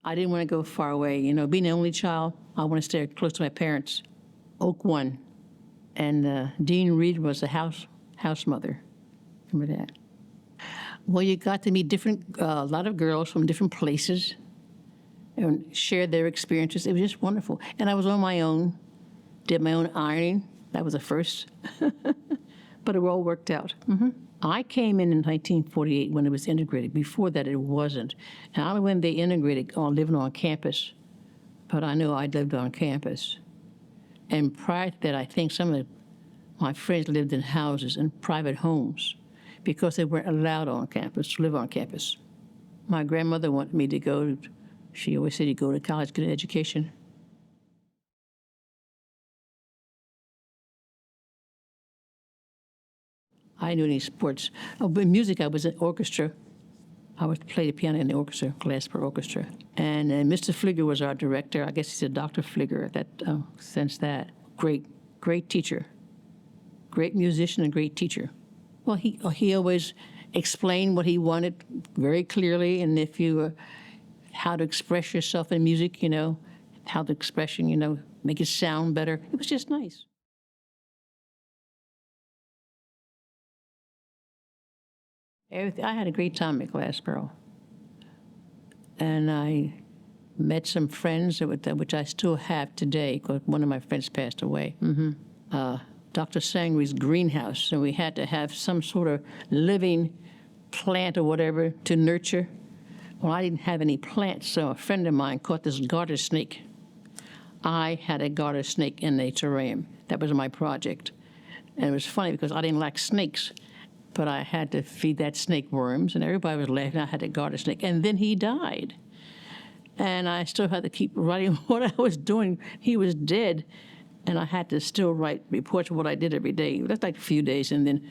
I didn't want to go far away. You know, being the only child, I want to stay close to my parents. Oak One. And Dean Reed was the house mother. Remember that? Well, you got to meet a lot of girls from different places and share their experiences. It was just wonderful. And I was on my own, did my own ironing. That was a first. But it all worked out. I came in 1948 when it was integrated. Before that, it wasn't. And I don't know when they integrated living on campus, but I know I lived on campus. And prior to that, I think some of my friends lived in houses and private homes because they weren't allowed to live on campus. My grandmother wanted me to go, she always said you go to college, get an education. I didn't do any sports. Oh, but music, I was in orchestra. I would play the piano in the orchestra, Glassboro Orchestra. And Mr. Fligger was our director. I guess he's a Dr. Fligger since that. Great teacher. Great musician and great teacher. Well, he always explained what he wanted very clearly, and if you how to express yourself in music, you know, how the expression, you know, make it sound better. It was just nice. I had a great time at Glassboro. And I met some friends, which I still have today, because one of my friends passed away. Dr. Sangri's greenhouse, and we had to have some sort of living plant or whatever to nurture. Well, I didn't have any plants, so a friend of mine caught this garter snake. I had a garter snake in a terrarium. That was my project. And it was funny because I didn't like snakes, but I had to feed that snake worms, and everybody was laughing. I had a garter snake, and then he died. And I still had to keep writing what I was doing. He was dead, and I had to still write reports of what I did every day. That's like a few days, and then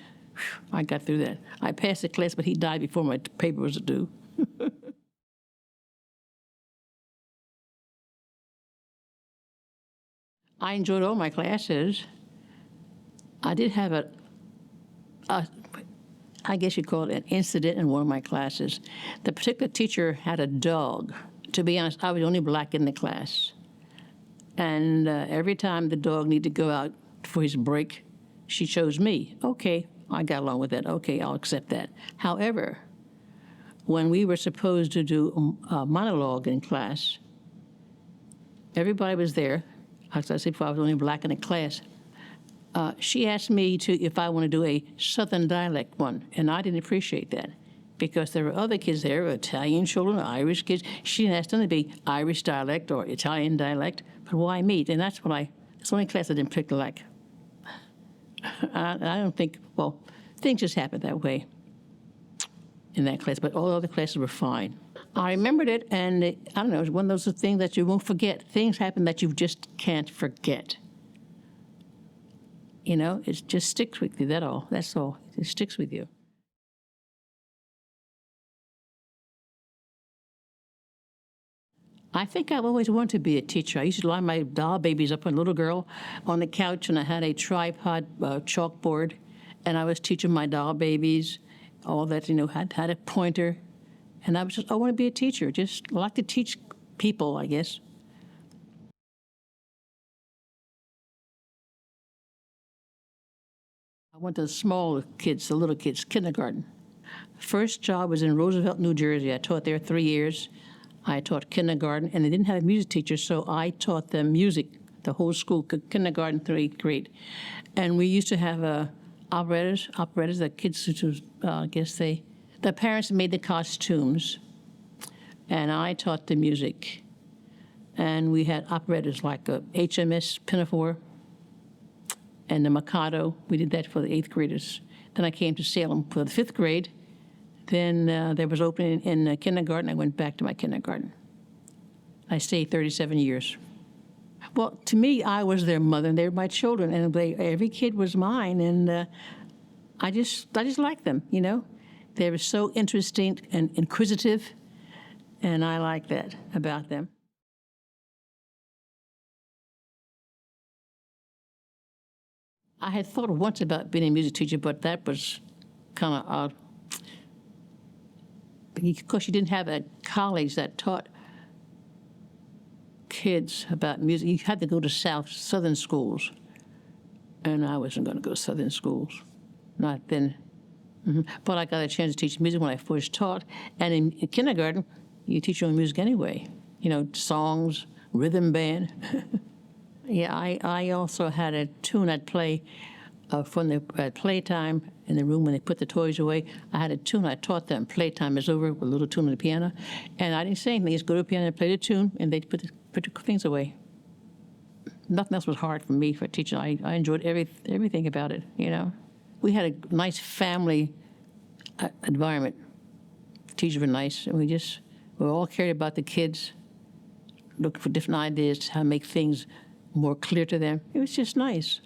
I got through that. I passed the class, but he died before my paper was due. I enjoyed all my classes. I did have I guess you'd call it an incident in one of my classes. The particular teacher had a dog. To be honest, I was the only black in the class. And every time the dog needed to go out for his break, she chose me. Okay, I got along with that. Okay, I'll accept that. However, when we were supposed to do a monologue in class, everybody was there. As I said before, I was the only black in the class. She asked me if I want to do a Southern dialect one, and I didn't appreciate that because there were other kids there, Italian children, Irish kids. She didn't ask them to be Irish dialect or Italian dialect, but why me? And that's the only class I didn't particularly like. I don't think, well, things just happened that way in that class, but all the other classes were fine. I remembered it, and I don't know, it was one of those things that you won't forget. Things happen that you just can't forget. You know, it just sticks with you, that's all. It sticks with you. I think I've always wanted to be a teacher. I used to line my doll babies up, a little girl, on the couch, and I had a tripod chalkboard, and I was teaching my doll babies, all that, you know, had a pointer, and I want to be a teacher, just like to teach people, I guess. I went to the little kids, kindergarten. First job was in Roosevelt, New Jersey. I taught there 3 years. I taught kindergarten, and they didn't have a music teacher, so I taught them music, the whole school, kindergarten through 8th grade. And we used to have operettas, the kids, the parents made the costumes, and I taught the music. And we had operettas like HMS Pinafore and the Mikado. We did that for the 8th graders. Then I came to Salem for the 5th grade. Then there was opening in kindergarten. I went back to my kindergarten. I stayed 37 years. Well, to me, I was their mother, and they were my children, and every kid was mine, and I just liked them, you know? They were so interesting and inquisitive, and I like that about them. I had thought once about being a music teacher, but that was kind of odd. Because you didn't have a college that taught kids about music. You had to go to southern schools, and I wasn't going to go to southern schools, not then. But I got a chance to teach music when I first taught, and in kindergarten, you teach your own music anyway. You know, songs, rhythm band. Yeah, I also had a tune I'd play from the at playtime in the room when they put the toys away. I had a tune I taught them. Playtime is over with a little tune on the piano, and I didn't say anything. Just go to the piano and play the tune, and they put the things away. Nothing else was hard for me for teaching. I enjoyed everything about it. You know, we had a nice family environment. Teachers were nice, and we all cared about the kids, looking for different ideas how to make things more clear to them. It was just nice.